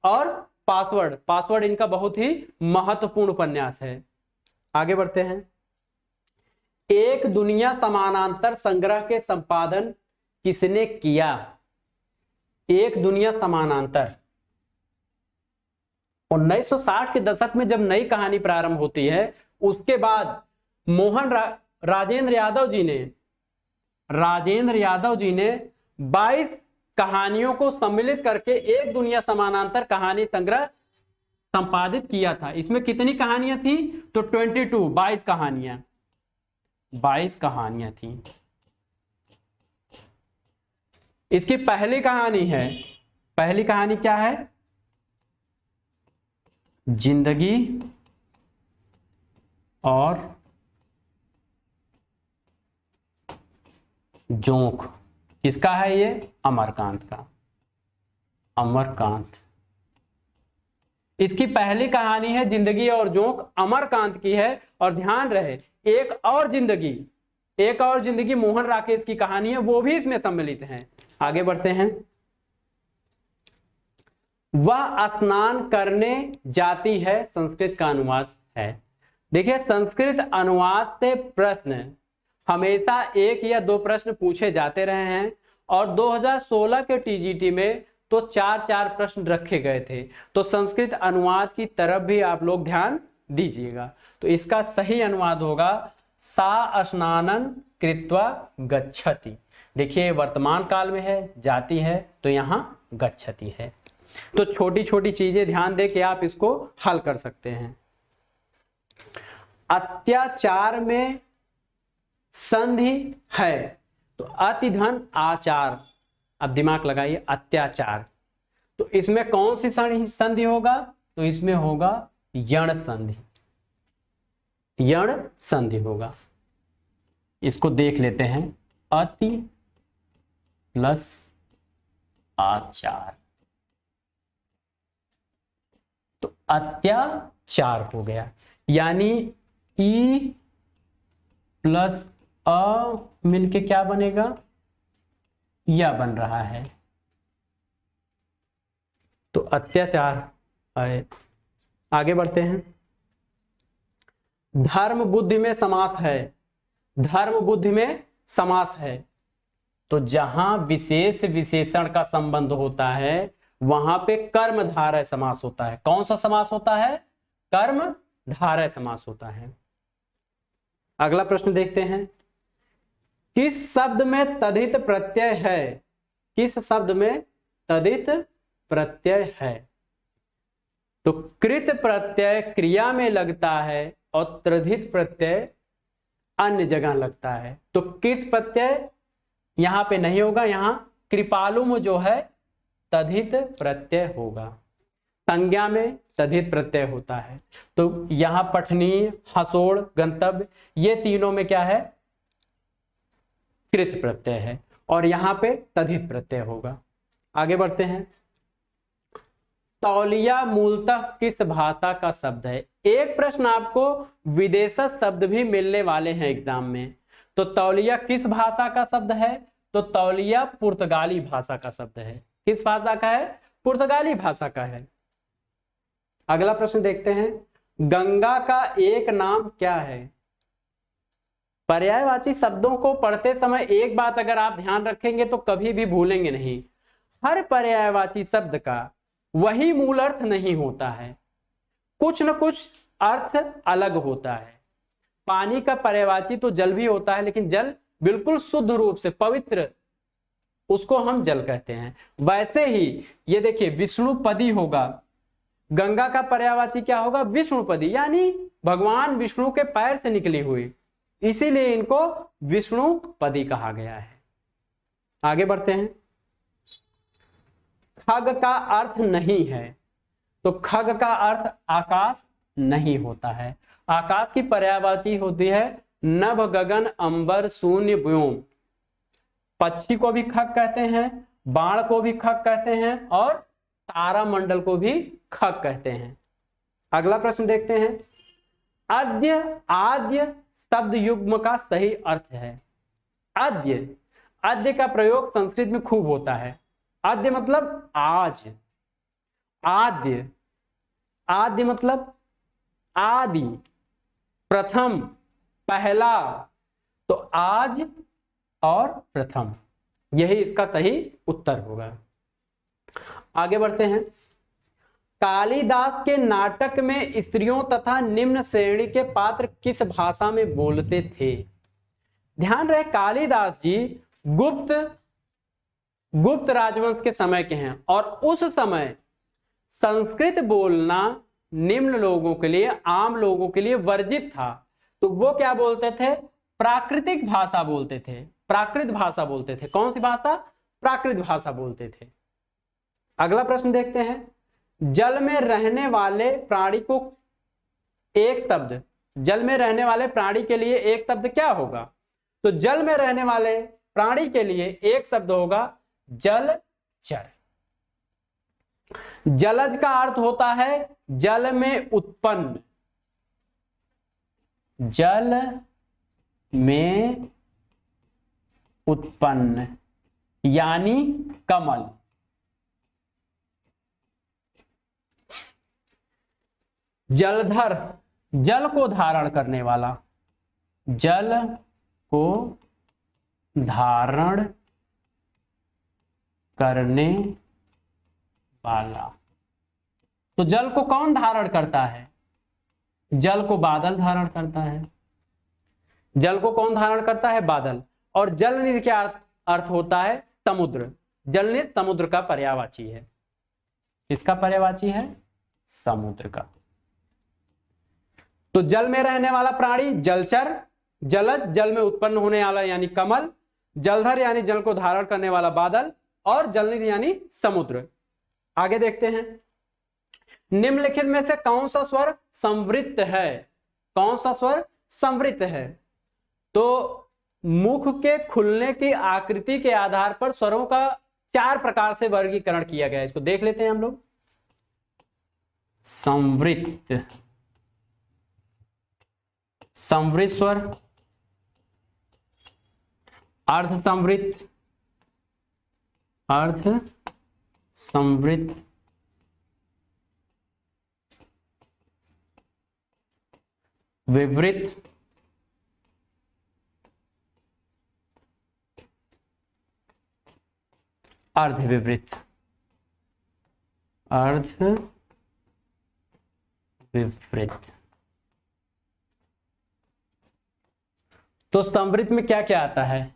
और पासवर्ड। पासवर्ड इनका बहुत ही महत्वपूर्ण उपन्यास है। आगे बढ़ते हैं। एक दुनिया समानांतर संग्रह के संपादन किसने किया? एक दुनिया समानांतर 1960 के दशक में जब नई कहानी प्रारंभ होती है, उसके बाद राजेंद्र यादव जी ने 22 कहानियों को सम्मिलित करके एक दुनिया समानांतर कहानी संग्रह संपादित किया था। इसमें कितनी कहानियां थी? तो 22 कहानियां थी। इसकी पहली कहानी है, पहली कहानी क्या है? जिंदगी और जोंक, किसका है ये? अमरकांत का, अमरकांत। इसकी पहली कहानी है जिंदगी और जोंक, अमरकांत की है। और ध्यान रहे एक और जिंदगी मोहन राकेश की कहानी है, वो भी इसमें सम्मिलित है। आगे बढ़ते हैं। वह स्नान करने जाती है, संस्कृत का अनुवाद है। देखिए संस्कृत अनुवाद से प्रश्न हमेशा एक या दो प्रश्न पूछे जाते रहे हैं, और 2016 के टीजीटी में तो 4 प्रश्न रखे गए थे। तो संस्कृत अनुवाद की तरफ भी आप लोग ध्यान दीजिएगा। तो इसका सही अनुवाद होगा सा स्नानं कृत्वा गच्छति। देखिए वर्तमान काल में है, जाती है, तो यहां गच्छति है। तो छोटी छोटी चीजें ध्यान दे के आप इसको हल कर सकते हैं। अत्याचार में संधि है, तो अतिधन आचार। अब दिमाग लगाइए, अत्याचार, तो इसमें कौन सी संधि होगा? तो इसमें होगा यण संधि, यण संधि होगा। इसको देख लेते हैं, अति प्लस आचार, तो अत्याचार हो गया, यानी ई प्लस अ मिलके क्या बनेगा? या बन रहा है, तो अत्याचार है। आगे बढ़ते हैं। धर्म बुद्धि में समास है, धर्म बुद्धि में समास है, तो जहां विशेष विशेषण का संबंध होता है वहां पे कर्मधारय समास होता है। कौन सा समास होता है? कर्मधारय समास होता है। अगला प्रश्न देखते हैं। किस शब्द में तद्धित प्रत्यय है? किस शब्द में तद्धित प्रत्यय है? तो कृत प्रत्यय क्रिया में लगता है और तद्धित प्रत्यय अन्य जगह लगता है। तो कृत प्रत्यय यहां पे नहीं होगा, यहां कृपालुम जो है तद्धित प्रत्यय होगा। संज्ञा में तद्धित प्रत्यय होता है, तो यहां पठनीय, हसोड़, गंतव्य, ये तीनों में क्या है? कृत प्रत्यय है, और यहां पे तद्धित प्रत्यय होगा। आगे बढ़ते हैं। तौलिया मूलतः किस भाषा का शब्द है? एक प्रश्न आपको विदेशज शब्द भी मिलने वाले हैं एग्जाम में। तो तौलिया किस भाषा का शब्द है? तो तौलिया पुर्तगाली भाषा का शब्द है। किस भाषा का है? पुर्तगाली भाषा का है। अगला प्रश्न देखते हैं। गंगा का एक नाम क्या है? पर्यायवाची शब्दों को पढ़ते समय एक बात अगर आप ध्यान रखेंगे तो कभी भी भूलेंगे नहीं, हर पर्यायवाची शब्द का वही मूल अर्थ नहीं होता है, कुछ न कुछ अर्थ अलग होता है। पानी का पर्यायवाची तो जल भी होता है, लेकिन जल बिल्कुल शुद्ध रूप से पवित्र, उसको हम जल कहते हैं। वैसे ही ये देखिए विष्णुपदी होगा, गंगा का पर्यायवाची क्या होगा? विष्णुपदी, यानी भगवान विष्णु के पैर से निकली हुई, इसीलिए इनको विष्णुपदी कहा गया है। आगे बढ़ते हैं। खग का अर्थ नहीं है, तो खग का अर्थ आकाश नहीं होता है। आकाश की पर्यायवाची होती है नभ, गगन, अंबर, शून्य, व्योम। पक्षी को भी खग कहते हैं, बाण को भी खग कहते हैं, और तारा मंडल को भी खग कहते हैं। अगला प्रश्न देखते हैं। अद्य, आद्य शब्द युग्म का सही अर्थ है। अद्य, अद्य का प्रयोग संस्कृत में खूब होता है। आद्य मतलब आज, आद्य, आद्य मतलब आदि, प्रथम, पहला, तो आज और प्रथम, यही इसका सही उत्तर होगा। आगे बढ़ते हैं। कालिदास के नाटक में स्त्रियों तथा निम्न श्रेणी के पात्र किस भाषा में बोलते थे? ध्यान रहे कालिदास जी गुप्त राजवंश के समय के हैं, और उस समय संस्कृत बोलना निम्न लोगों के लिए, आम लोगों के लिए वर्जित था। तो वो क्या बोलते थे? प्राकृतिक भाषा बोलते थे, प्राकृत भाषा बोलते थे। कौन सी भाषा? प्राकृत भाषा बोलते थे। अगला प्रश्न देखते हैं। जल में रहने वाले प्राणी को एक शब्द, जल में रहने वाले प्राणी के लिए एक शब्द क्या होगा? तो जल में रहने वाले प्राणी के लिए एक शब्द होगा जलचर। जलज का अर्थ होता है जल में उत्पन्न, जल में उत्पन्न यानी कमल। जलधर, जल को धारण करने वाला, जल को धारण करने वाला। तो जल को कौन धारण करता है? जल को बादल धारण करता है। जल को कौन धारण करता है? बादल। और जलनिधि का अर्थ होता है समुद्र। जलनिधि समुद्र का पर्यायवाची है। किसका पर्यायवाची है? समुद्र का। तो जल में रहने वाला प्राणी जलचर, जलज जल में उत्पन्न होने वाला यानी कमल, जलधर यानी जल को धारण करने वाला बादल, और जलनिधि यानी समुद्र। आगे देखते हैं, निम्नलिखित में से कौन सा स्वर संवृत्त है? कौन सा स्वर संवृत्त है? तो मुख के खुलने की आकृति के आधार पर स्वरों का 4 प्रकार से वर्गीकरण किया गया है। इसको देख लेते हैं हम लोग। संवृत्त, संवृत्त स्वर, अर्ध संवृत्त, अर्ध संवृत्त, विवृत, अर्ध विवृत, अर्ध विवृत। तो संवृत्त में क्या क्या आता है?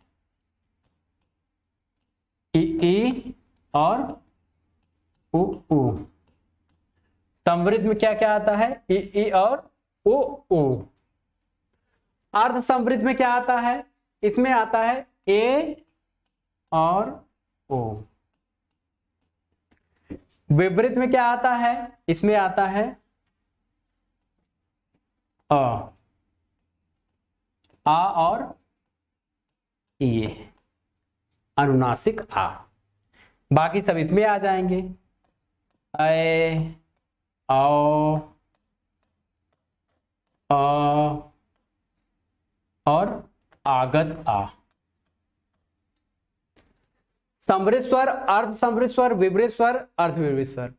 ई और उ। संवृत्त में क्या क्या आता है? ई और उ। अर्ध संवृत्त में क्या आता है? इसमें आता है ए और ओ। विवृत में क्या आता है? इसमें आता है आ और ये अनुनासिक आ। बाकी सब इसमें आ जाएंगे, ए, औ, अ और आगत आ। समृद्ध स्वर, अर्ध समृद्ध स्वर, विवृत स्वर, अर्ध विवृत स्वर।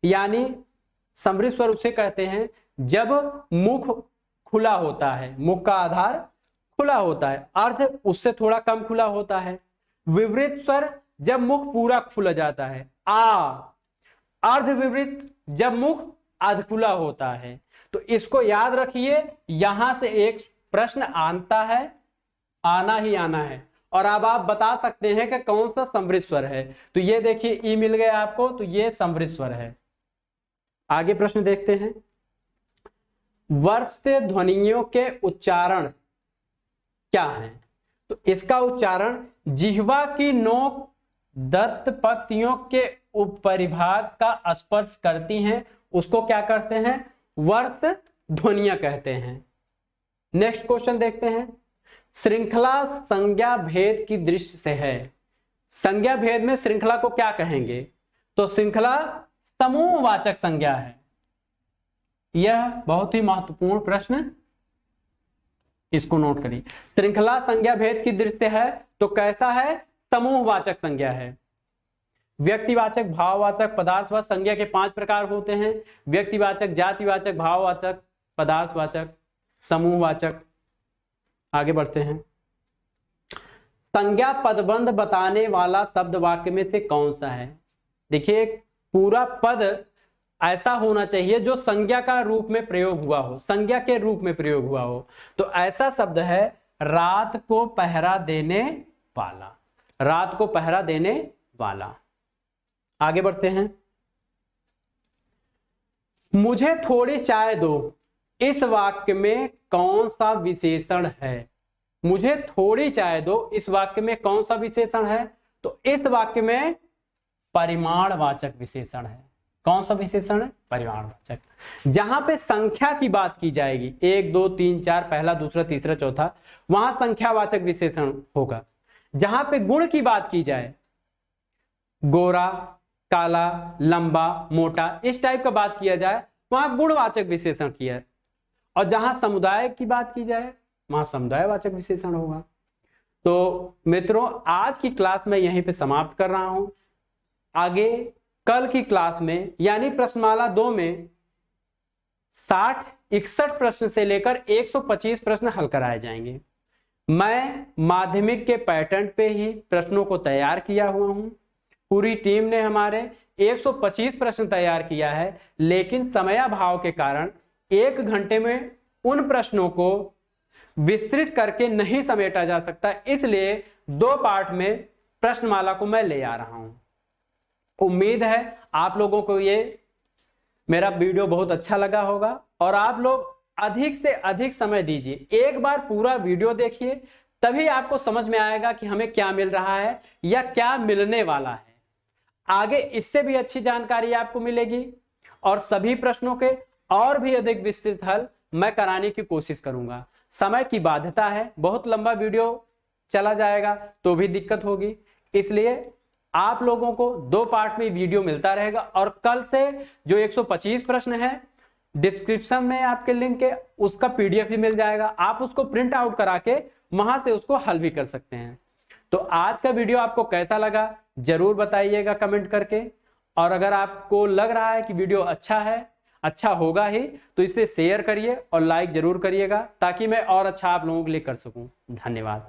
यानी समृद्ध स्वर उसे कहते हैं जब मुख खुला होता है, मुख का आधार खुला होता है। अर्ध उससे थोड़ा कम खुला होता है। विवृत स्वर जब मुख पूरा खुला जाता है। आ। अर्ध विवृत जब मुख आध खुला होता है। तो इसको याद रखिए, यहां से एक प्रश्न आता है, आना ही आना है। और अब आप बता सकते हैं कि कौन सा समृद्ध स्वर है। तो ये देखिए ई मिल गया आपको, तो ये समृद्ध स्वर है। आगे प्रश्न देखते हैं, वर्ष से ध्वनियों के उच्चारण क्या है? तो इसका उच्चारण जिह्वा की नोक दंत पंक्तियों के उपरिभाग का स्पर्श करती हैं, उसको क्या करते हैं? वर्ष ध्वनियां कहते हैं। नेक्स्ट क्वेश्चन देखते हैं, श्रृंखला संज्ञा भेद की दृष्टि से है। संज्ञा भेद में श्रृंखला को क्या कहेंगे? तो श्रृंखला समूहवाचक संज्ञा है। यह बहुत ही महत्वपूर्ण प्रश्न, इसको नोट करिए। श्रृंखला संज्ञा भेद की दृष्टि से है तो कैसा है? समूहवाचक संज्ञा है। व्यक्तिवाचक, भाववाचक, पदार्थवाचक संज्ञा के 5 प्रकार होते हैं। व्यक्तिवाचक, जातिवाचक, भाववाचक, पदार्थवाचक, समूहवाचक। आगे बढ़ते हैं, संज्ञा पदबंध बताने वाला शब्द वाक्य में से कौन सा है? देखिए पूरा पद ऐसा होना चाहिए जो संज्ञा का रूप में प्रयोग हुआ हो, संज्ञा के रूप में प्रयोग हुआ हो। तो ऐसा शब्द है रात को पहरा देने वाला, रात को पहरा देने वाला। आगे बढ़ते हैं, मुझे थोड़ी चाय दो, इस वाक्य में कौन सा विशेषण है? मुझे थोड़ी चाय दो, इस वाक्य में कौन सा विशेषण है? तो इस वाक्य में परिमाणवाचक विशेषण है। कौन सा विशेषण है? परिमाणवाचक। जहां पे संख्या की बात की जाएगी 1 2 3 4 पहला दूसरा तीसरा चौथा, वहां संख्यावाचक विशेषण होगा। जहां पे गुण की बात की जाए, गोरा, काला, लंबा, मोटा, इस टाइप का बात किया जाए, वहां गुणवाचक विशेषण किया है। और जहां समुदाय की बात की जाए, वहां समुदायवाचक विशेषण होगा। तो मित्रों, आज की क्लास में यहीं पे समाप्त कर रहा हूं। आगे कल की क्लास में यानी प्रश्नमाला 2 में 60-61 प्रश्न से लेकर 125 प्रश्न हल कराए जाएंगे। मैं माध्यमिक के पैटर्न पे ही प्रश्नों को तैयार किया हुआ हूं। पूरी टीम ने हमारे 125 प्रश्न तैयार किया है, लेकिन समयाभाव के कारण 1 घंटे में उन प्रश्नों को विस्तृत करके नहीं समेटा जा सकता, इसलिए 2 पार्ट में प्रश्नमाला को मैं ले आ रहा हूं। उम्मीद है आप लोगों को ये मेरा वीडियो बहुत अच्छा लगा होगा और आप लोग अधिक से अधिक समय दीजिए। एक बार पूरा वीडियो देखिए, तभी आपको समझ में आएगा कि हमें क्या मिल रहा है या क्या मिलने वाला है। आगे इससे भी अच्छी जानकारी आपको मिलेगी और सभी प्रश्नों के और भी अधिक विस्तृत हल मैं कराने की कोशिश करूंगा। समय की बाध्यता है, बहुत लंबा वीडियो चला जाएगा तो भी दिक्कत होगी, इसलिए आप लोगों को 2 पार्ट में वीडियो मिलता रहेगा। और कल से जो 125 प्रश्न है, डिस्क्रिप्शन में आपके लिंक है, उसका PDF भी मिल जाएगा। आप उसको प्रिंट आउट करा के वहां से उसको हल भी कर सकते हैं। तो आज का वीडियो आपको कैसा लगा जरूर बताइएगा कमेंट करके। और अगर आपको लग रहा है कि वीडियो अच्छा है, अच्छा होगा ही, तो इसे शेयर करिए और लाइक जरूर करिएगा, ताकि मैं और अच्छा आप लोगों के लिए कर सकूं। धन्यवाद।